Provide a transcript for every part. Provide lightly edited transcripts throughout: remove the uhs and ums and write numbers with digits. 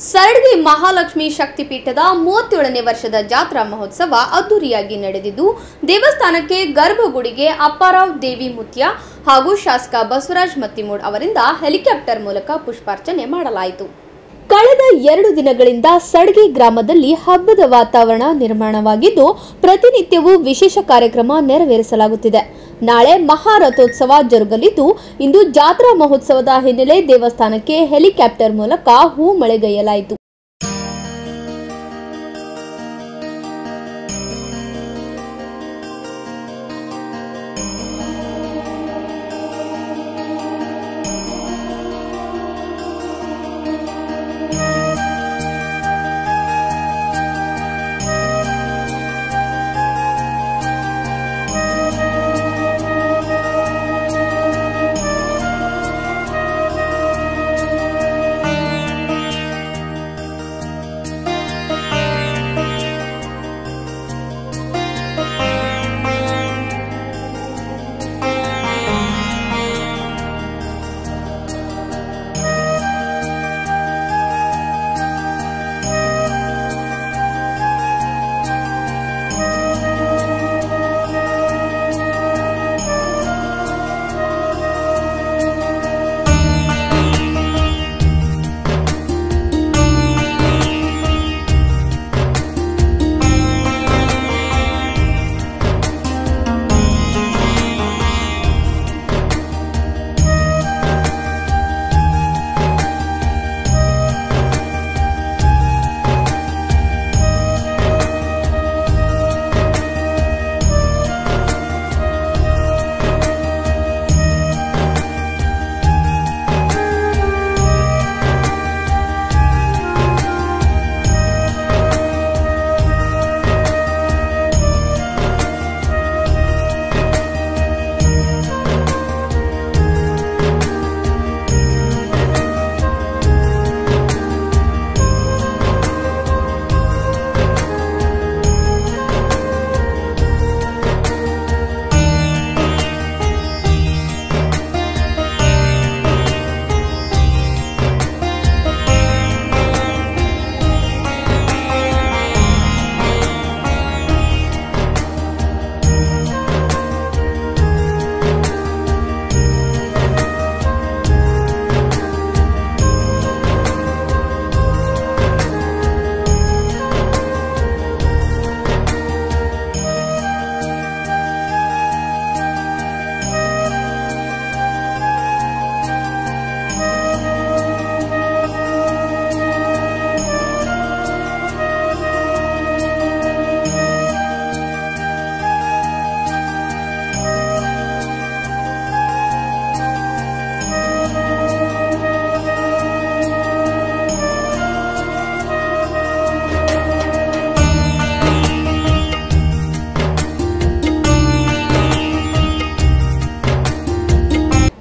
ಸರಡಗಿ ಮಹಾಲಕ್ಷ್ಮಿ ಶಕ್ತಿಪೀಠದ 37ನೇ ವರ್ಷದ ಜಾತ್ರಾ ಮಹೋತ್ಸವ ಅದ್ದೂರಿಯಾಗಿ ನಡೆದಿದ್ದು ದೇವಸ್ಥಾನಕ್ಕೆ ಗರ್ಭಗುಡಿಗೆ ಅಪ್ಪಾರಾವ್ ದೇವಿ ಮುತ್ಯ ಹಾಗೂ ಶಾಸಕ ಬಸವರಾಜ ಮತ್ತಿಮೂಡ್ ಅವರಿಂದ ಹೆಲಿಕಾಪ್ಟರ್ ಮೂಲಕ ಪುಷ್ಪಾರ್ಚನೆ ಮಾಡಲಾಯಿತು. ಕಳೆದ 2 ದಿನಗಳಿಂದ ಸಡಗಿ ಗ್ರಾಮದಲ್ಲಿ ಹಬ್ಬದ ವಾತಾವರಣ ನಿರ್ಮಾಣವಾಗಿದ್ದು ಪ್ರತಿನಿತ್ಯವೂ ವಿಶೇಷ ಕಾರ್ಯಕ್ರಮ ನೆರವೇರಿಸಲಾಗುತ್ತಿದೆ. ನಾಳೆ ಮಹಾರಥೋತ್ಸವ ಜರುಗಲಿದ್ದು ಇಂದು ಜಾತ್ರಾ ಮಹೋತ್ಸವದ ಹಿನ್ನೆಲೆ ದೇವಸ್ಥಾನಕ್ಕೆ ಹೆಲಿಕಾಪ್ಟರ್ ಮೂಲಕ ಹೂ ಮಳೆಗೈಯಲಾಯಿತು.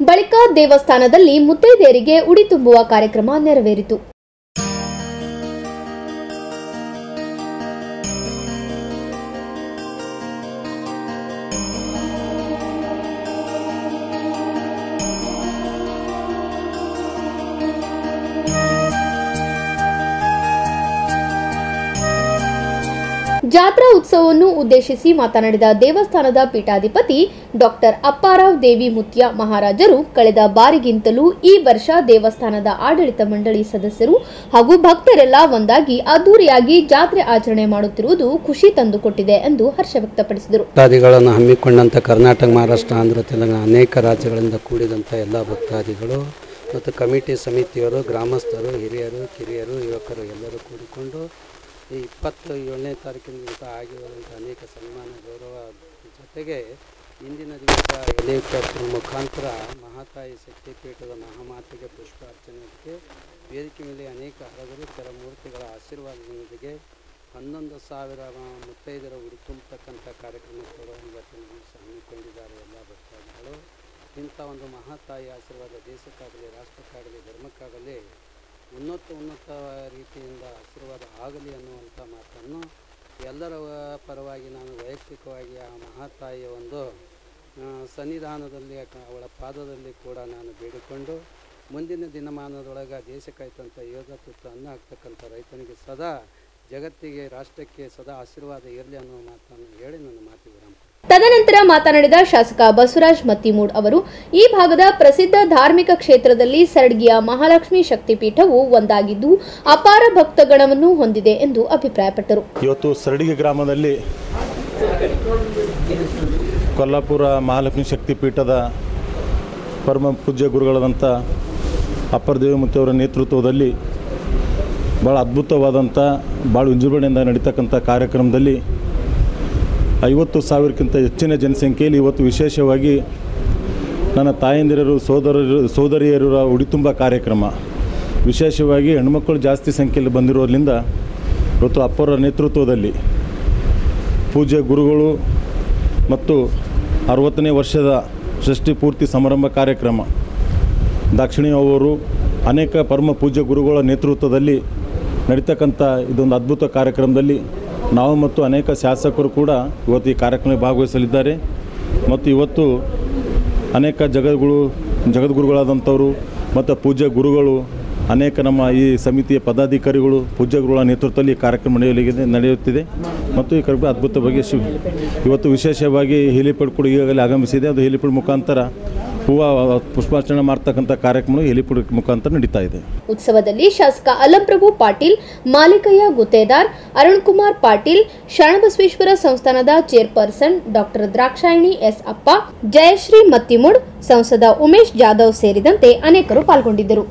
ಬಳಿಕ ದೇವಸ್ಥಾನದಲ್ಲಿ ಮುತ್ತೈದೆಯರಿಗೆ ಉಡಿ ತುಂಬುವ ಕಾರ್ಯಕ್ರಮ ನೆರವೇರಿತು. ಜಾತ್ರಾ ಉತ್ಸವವನ್ನು ಉದ್ದೇಶಿಸಿ ಮಾತನಾಡಿದ ದೇವಸ್ಥಾನದ ಪೀಠಾಧಿಪತಿ ಡಾಕ್ಟರ್ ಅಪ್ಪಾರಾವ್ ದೇವಿ ಮುತ್ಯ ಮಹಾರಾಜರು ಕಳೆದ ಬಾರಿಗಿಂತಲೂ ಈ ವರ್ಷ ದೇವಸ್ಥಾನದ ಆಡಳಿತ ಮಂಡಳಿ ಸದಸ್ಯರು ಹಾಗೂ ಭಕ್ತರೆಲ್ಲ ಒಂದಾಗಿ ಅದ್ದೂರಿಯಾಗಿ ಜಾತ್ರೆ ಆಚರಣೆ ಮಾಡುತ್ತಿರುವುದು ಖುಷಿ ತಂದುಕೊಟ್ಟಿದೆ ಎಂದು ಹರ್ಷ ವ್ಯಕ್ತಪಡಿಸಿದರು. ಭಕ್ತಾದಿಗಳನ್ನು ಹಮ್ಮಿಕೊಂಡಂತ ಕರ್ನಾಟಕ, ಮಹಾರಾಷ್ಟ್ರ, ಆಂಧ್ರ, ತೆಲಂಗಾಣ ಅನೇಕ ರಾಜ್ಯಗಳಿಂದ ಕೂಡಿದಂಥ ಎಲ್ಲ ಭಕ್ತಾದಿಗಳು ಮತ್ತು ಕಮಿಟಿ ಸಮಿತಿಯವರು, ಗ್ರಾಮಸ್ಥರು, ಹಿರಿಯರು, ಕಿರಿಯರು, ಯುವಕರು ಎಲ್ಲರೂ ಕೂಡಿಕೊಂಡು ಈ 27ನೇ ತಾರೀಕಿನಿಂದ ಆಗಿರುವಂಥ ಅನೇಕ ಸನ್ಮಾನ ಗೌರವ ಜೊತೆಗೆ ಇಂದಿನ ದಿವಸ ಹೆಲಿಕಾಪ್ಟರ್ ಮುಖಾಂತರ ಮಹಾತಾಯಿ ಶಕ್ತಿಪೀಠದ ಮಹಾಮಾತೆಗೆ ಪುಷ್ಪಾರ್ಚನೆಗೆ ವೇದಿಕೆ ಮೇಲೆ ಅನೇಕ ಹರಗರು ಕೆಲ ಮೂರ್ತಿಗಳ ಆಶೀರ್ವಾದದೊಂದಿಗೆ 11,000 ಮುತ್ತೈದರ ಉಡಿ ತುಂಬತಕ್ಕಂಥ ಕಾರ್ಯಕ್ರಮ ಕೂಡ ಹಮ್ಮಿಕೊಂಡಿದ್ದಾರೆ ಎಲ್ಲ ಭಕ್ತಾದಿಗಳು. ಇಂಥ ಒಂದು ಮಹಾತಾಯಿ ಆಶೀರ್ವಾದ ದೇಶಕ್ಕಾಗಲಿ, ರಾಷ್ಟ್ರಕ್ಕಾಗಲಿ, ಧರ್ಮಕ್ಕಾಗಲಿ ಉನ್ನತ ರೀತಿಯಿಂದ ಆಶೀರ್ವಾದ ಆಗಲಿ ಅನ್ನುವಂಥ ಮಾತನ್ನು ಎಲ್ಲರ ಪರವಾಗಿ ನಾನು ವೈಯಕ್ತಿಕವಾಗಿ ಆ ಮಹಾತಾಯಿಯ ಒಂದು ಸನ್ನಿಧಾನದಲ್ಲಿ ಅವಳ ಪಾದದಲ್ಲಿ ಕೂಡ ನಾನು ಬೇಡಿಕೊಂಡು ಮುಂದಿನ ದಿನಮಾನದೊಳಗೆ ದೇಶಕ್ಕಾಯ್ತಂಥ ಯೋಗ ತುತ್ತು ಅನ್ನ ಆಗ್ತಕ್ಕಂಥ ರೈತನಿಗೆ ಸದಾ ಜಗತ್ತಿಗೆ ರಾಷ್ಟ್ರಕ್ಕೆ ಸದಾ ಆಶೀರ್ವಾದ ಇರಲಿ ಅನ್ನೋ ಮಾತನ್ನು ಹೇಳಿ ನನ್ನ ಮಾತಿಗೆ ವಿರಾಮ. ತದನಂತರ ಮಾತನಾಡಿದ ಶಾಸಕ ಬಸವರಾಜ ಮತ್ತಿಮೂಡ್ ಅವರು ಈ ಭಾಗದ ಪ್ರಸಿದ್ಧ ಧಾರ್ಮಿಕ ಕ್ಷೇತ್ರದಲ್ಲಿ ಸರಡ್ಗಿಯ ಮಹಾಲಕ್ಷ್ಮಿ ಶಕ್ತಿಪೀಠವು ಒಂದಾಗಿದ್ದು ಅಪಾರ ಭಕ್ತಗಣವನ್ನು ಹೊಂದಿದೆ ಎಂದು ಅಭಿಪ್ರಾಯಪಟ್ಟರು. ಇವತ್ತು ಸರಡ್ಗಿ ಗ್ರಾಮದಲ್ಲಿ ಕೊಲ್ಲಾಪುರ ಮಹಾಲಕ್ಷ್ಮಿ ಶಕ್ತಿಪೀಠದ ಪರಮ ಪೂಜ್ಯ ಗುರುಗಳಾದಂಥ ಅಪ್ಪರ ದೇವಿಮೂರ್ತಿಯವರ ನೇತೃತ್ವದಲ್ಲಿ ಭಾಳ ಅದ್ಭುತವಾದಂಥ ಭಾಳ ವಿಜೃಂಭಣೆಯಿಂದ ನಡೀತಕ್ಕಂಥ ಕಾರ್ಯಕ್ರಮದಲ್ಲಿ 50,000ಕ್ಕಿಂತ ಹೆಚ್ಚಿನ ಜನಸಂಖ್ಯೆಯಲ್ಲಿ ಇವತ್ತು ವಿಶೇಷವಾಗಿ ನನ್ನ ತಾಯಂದಿರರು ಸೋದರಿಯರ ಉಡಿತುಂಬ ಕಾರ್ಯಕ್ರಮ, ವಿಶೇಷವಾಗಿ ಹೆಣ್ಮಕ್ಕಳು ಜಾಸ್ತಿ ಸಂಖ್ಯೆಯಲ್ಲಿ ಬಂದಿರೋದ್ರಿಂದ ಇವತ್ತು ಅಪ್ಪರ ನೇತೃತ್ವದಲ್ಲಿ ಪೂಜ್ಯ ಗುರುಗಳು ಮತ್ತು 60ನೇ ವರ್ಷದ ಷಷ್ಠಿ ಪೂರ್ತಿ ಸಮಾರಂಭ ಕಾರ್ಯಕ್ರಮ ದಾಕ್ಷಿಣಿ ಅವರು ಅನೇಕ ಪರಮ ಪೂಜ್ಯ ಗುರುಗಳ ನೇತೃತ್ವದಲ್ಲಿ ನಡೀತಕ್ಕಂಥ ಇದೊಂದು ಅದ್ಭುತ ಕಾರ್ಯಕ್ರಮದಲ್ಲಿ ನಾವು ಮತ್ತು ಅನೇಕ ಶಾಸಕರು ಕೂಡ ಇವತ್ತು ಈ ಕಾರ್ಯಕ್ರಮದಲ್ಲಿ ಭಾಗವಹಿಸಲಿದ್ದಾರೆ. ಮತ್ತು ಇವತ್ತು ಅನೇಕ ಜಗದ್ಗುರುಗಳಾದಂಥವರು ಮತ್ತು ಪೂಜ್ಯ ಗುರುಗಳು ಅನೇಕ ನಮ್ಮ ಈ ಸಮಿತಿಯ ಪದಾಧಿಕಾರಿಗಳು ಪೂಜ್ಯ ಗುರುಗಳ ನೇತೃತ್ವದಲ್ಲಿ ಈ ಕಾರ್ಯಕ್ರಮ ನಡೆಯುತ್ತಿದೆ. ಮತ್ತು ಈ ಕಾರ್ಯಕ್ರಮ ಅದ್ಭುತವಾಗಿ ಇವತ್ತು ವಿಶೇಷವಾಗಿ ಹೆಲಿಪ್ಯಾಡ್ ಕೂಡ ಈಗಾಗಲೇ ಆಗಮಿಸಿದೆ. ಅದು ಹೆಲಿಪ್ಯಾಡ್ ಮುಖಾಂತರ ಪುಷ್ಪಾರ್ಚನೆ ಮಾಡ್ತಕ್ಕಂಥ ಕಾರ್ಯಕ್ರಮ ಹೆಲಿಪ್ಯಾಡ್ ಮುಖಾಂತರ ನಡೀತಾ ಇದೆ. ಉತ್ಸವದಲ್ಲಿ ಶಾಸಕ ಅಲಂಪ್ರಭು ಪಾಟೀಲ್, ಮಾಲಿಕಯ್ಯ ಗುತ್ತೇದಾರ್, ಅರುಣ್ ಕುಮಾರ್ ಪಾಟೀಲ್, ಶರಣಬಸವೇಶ್ವರ ಸಂಸ್ಥಾನದ ಚೇರ್ಪರ್ಸನ್ ಡಾಕ್ಟರ್ ದ್ರಾಕ್ಷಾಯಿಣಿ ಎಸ್ ಅಪ್ಪ, ಜಯಶ್ರೀ ಮತ್ತಿಮುಡ್, ಸಂಸದ ಉಮೇಶ್ ಜಾಧವ್ ಸೇರಿದಂತೆ ಅನೇಕರು ಪಾಲ್ಗೊಂಡಿದ್ದರು.